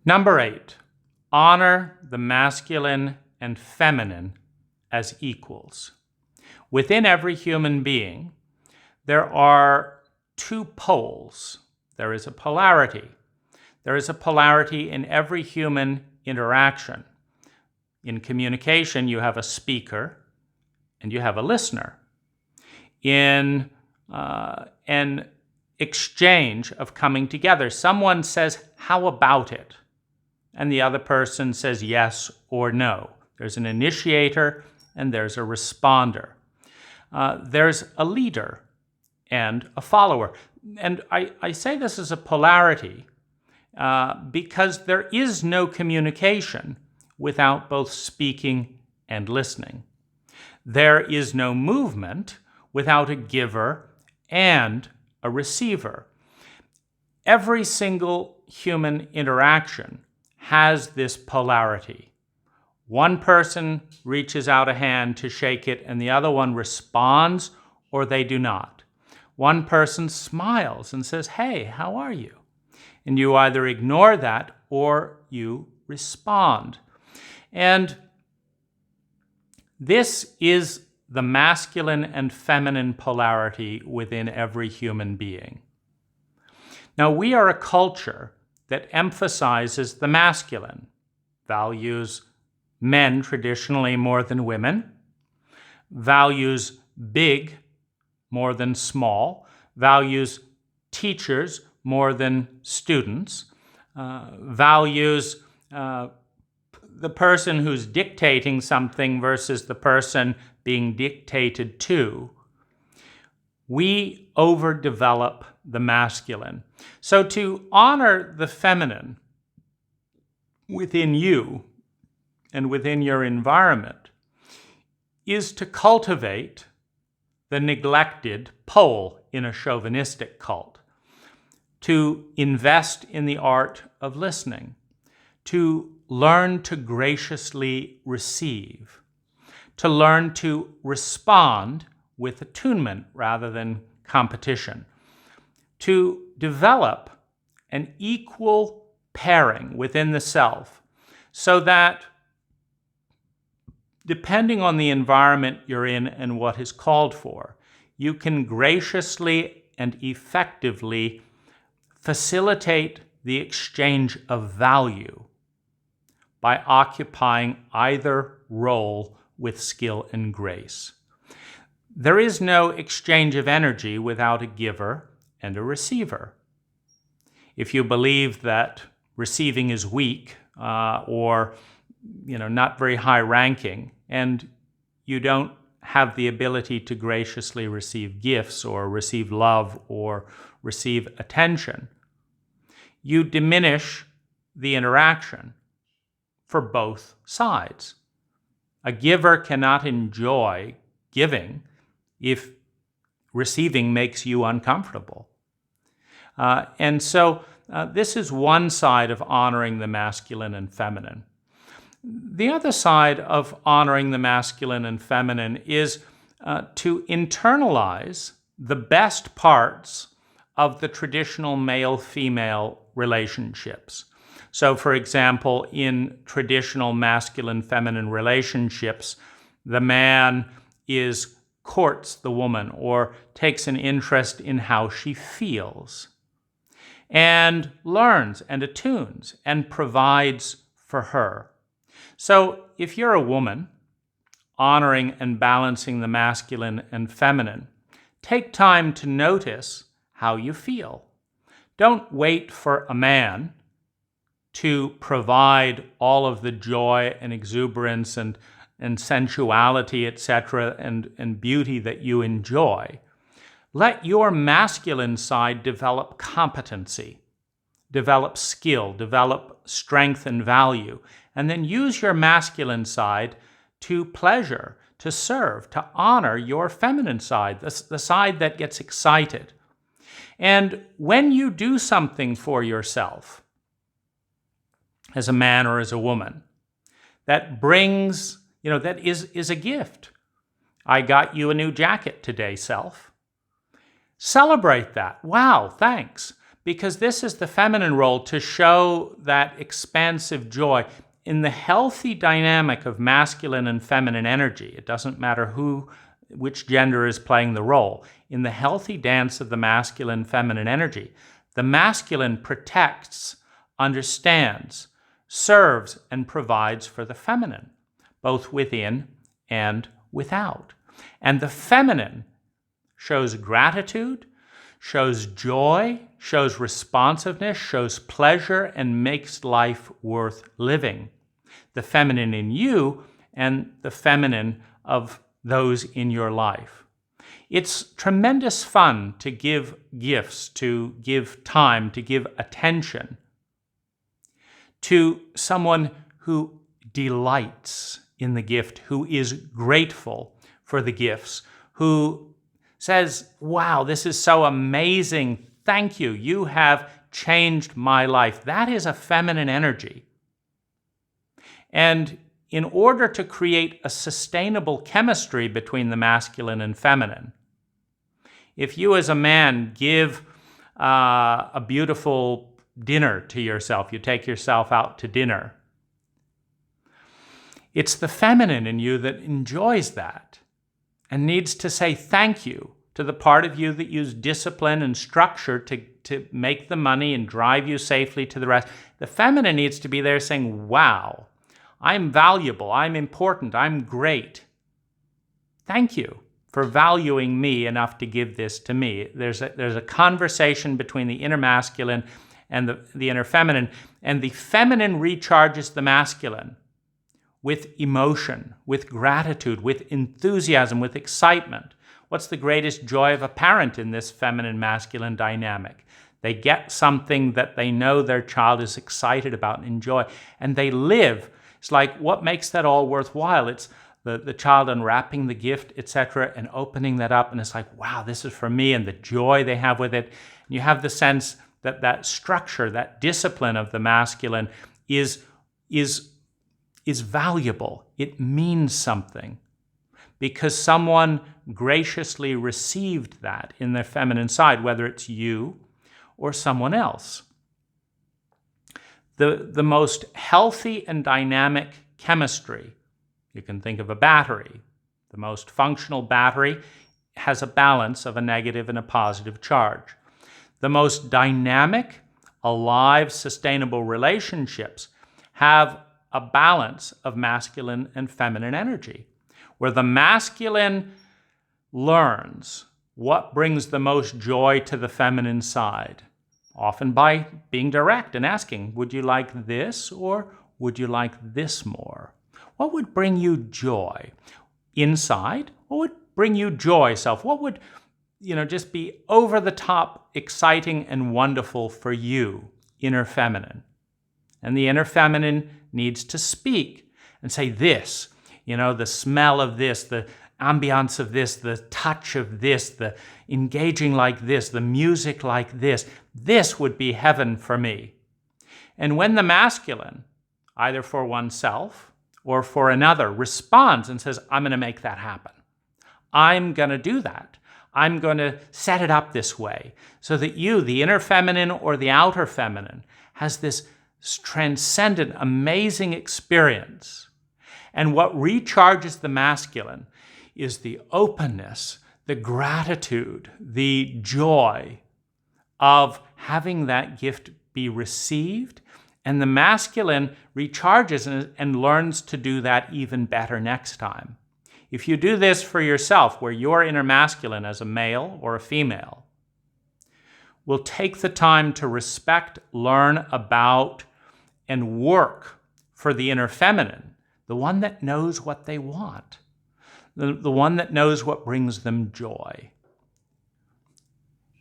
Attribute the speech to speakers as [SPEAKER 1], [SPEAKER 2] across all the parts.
[SPEAKER 1] Number 8, honor the masculine and feminine as equals. Within every human being, there are two poles. There is a polarity. There is a polarity in every human interaction. In communication, you have a speaker and you have a listener. In an exchange of coming together, someone says, "How about it?" And the other person says yes or no. There's an initiator and there's a responder. There's a leader and a follower. And I say this as a polarity because there is no communication without both speaking and listening. There is no movement without a giver and a receiver. Every single human interaction has this polarity. One person reaches out a hand to shake it and the other one responds or they do not. One person smiles and says, "Hey, how are you?" And you either ignore that or you respond. And this is the masculine and feminine polarity within every human being. Now, we are a culture that emphasizes the masculine, values men traditionally more than women, values big more than small, values teachers more than students, values the person who's dictating something versus the person being dictated to. We overdevelop the masculine. So to honor the feminine within you and within your environment is to cultivate the neglected pole in a chauvinistic cult, to invest in the art of listening, to learn to graciously receive, to learn to respond with attunement rather than competition, to develop an equal pairing within the self so that depending on the environment you're in and what is called for, you can graciously and effectively facilitate the exchange of value by occupying either role with skill and grace. There is no exchange of energy without a giver and a receiver. If you believe that receiving is weak or not very high ranking, and you don't have the ability to graciously receive gifts or receive love or receive attention, you diminish the interaction for both sides. A giver cannot enjoy giving if receiving makes you uncomfortable. And so this is one side of honoring the masculine and feminine. The other side of honoring the masculine and feminine is to internalize the best parts of the traditional male-female relationships. So, for example, in traditional masculine-feminine relationships, the man courts the woman or takes an interest in how she feels and learns and attunes and provides for her. So if you're a woman honoring and balancing the masculine and feminine, take time to notice how you feel. Don't wait for a man to provide all of the joy and exuberance and sensuality, etc., and beauty that you enjoy. Let your masculine side develop competency, develop skill, develop strength and value, and then use your masculine side to pleasure, to serve, to honor your feminine side, the side that gets excited. And when you do something for yourself, as a man or as a woman, that brings, that is a gift. I got you a new jacket today, self. Celebrate that. Wow, thanks. because this is the feminine role, to show that expansive joy. In the healthy dynamic of masculine and feminine energy, it doesn't matter which gender is playing the role. In the healthy dance of the masculine feminine energy, the masculine protects, understands, serves, and provides for the feminine, both within and without. And the feminine shows gratitude, shows joy, shows responsiveness, shows pleasure, and makes life worth living. The feminine in you and the feminine of those in your life. It's tremendous fun to give gifts, to give time, to give attention to someone who delights in the gift, who is grateful for the gifts, who says, wow, this is so amazing. Thank you. You have changed my life. That is a feminine energy. And in order to create a sustainable chemistry between the masculine and feminine, if you as a man give a beautiful dinner to yourself, you take yourself out to dinner, it's the feminine in you that enjoys that and needs to say thank you to the part of you that used discipline and structure to make the money and drive you safely to the rest. The feminine needs to be there saying, wow, I'm valuable, I'm important, I'm great. Thank you for valuing me enough to give this to me. There's a conversation between the inner masculine and the inner feminine, and the feminine recharges the masculine with emotion, with gratitude, with enthusiasm, with excitement. What's the greatest joy of a parent in this feminine-masculine dynamic? They get something that they know their child is excited about and enjoy, and they live. It's like, what makes that all worthwhile? It's the child unwrapping the gift, etc., and opening that up, and it's like, wow, this is for me, and the joy they have with it. And you have the sense that structure, that discipline of the masculine is valuable. It means something because someone graciously received that in their feminine side, whether it's you or someone else. The most healthy and dynamic chemistry, you can think of a battery. The most functional battery has a balance of a negative and a positive charge. The most dynamic, alive, sustainable relationships have a balance of masculine and feminine energy, where the masculine learns what brings the most joy to the feminine side, often by being direct and asking, would you like this or would you like this more? What would bring you joy inside? What would bring you joy, self? What would just be over the top, exciting and wonderful for you, inner feminine? And the inner feminine needs to speak and say this, the smell of this, the ambiance of this, the touch of this, the engaging like this, the music like this would be heaven for me. And when the masculine, either for oneself or for another, responds and says, I'm going to make that happen. I'm going to do that. I'm going to set it up this way so that you, the inner feminine or the outer feminine, has this transcendent, amazing experience. And what recharges the masculine is the openness, the gratitude, the joy of having that gift be received. And the masculine recharges and learns to do that even better next time. If you do this for yourself, where your inner masculine as a male or a female will take the time to respect, learn about, and work for the inner feminine, the one that knows what they want, the one that knows what brings them joy,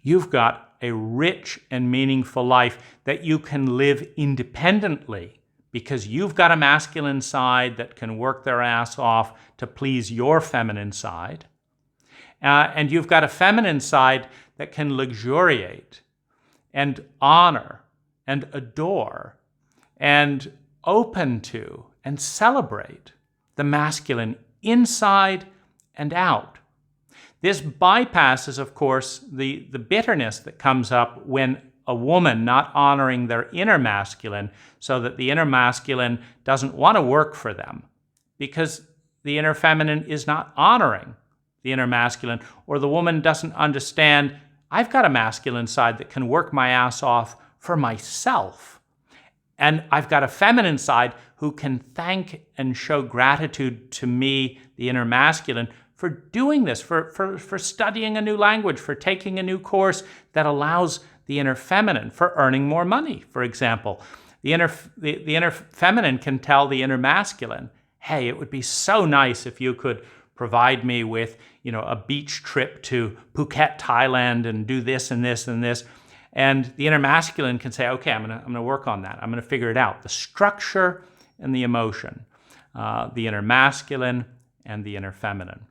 [SPEAKER 1] you've got a rich and meaningful life that you can live independently because you've got a masculine side that can work their ass off to please your feminine side. And you've got a feminine side that can luxuriate and honor and adore and open to and celebrate the masculine inside and out. This bypasses, of course, the bitterness that comes up when a woman not honoring their inner masculine, so that the inner masculine doesn't want to work for them because the inner feminine is not honoring the inner masculine, or the woman doesn't understand, I've got a masculine side that can work my ass off for myself. And I've got a feminine side who can thank and show gratitude to me, the inner masculine, for doing this, for studying a new language, for taking a new course that allows the inner feminine, for earning more money, for example. The inner feminine can tell the inner masculine, hey, it would be so nice if you could provide me with, a beach trip to Phuket, Thailand, and do this and this and this. And the inner masculine can say, okay, I'm gonna work on that. I'm gonna figure it out. The structure and the emotion, the inner masculine and the inner feminine.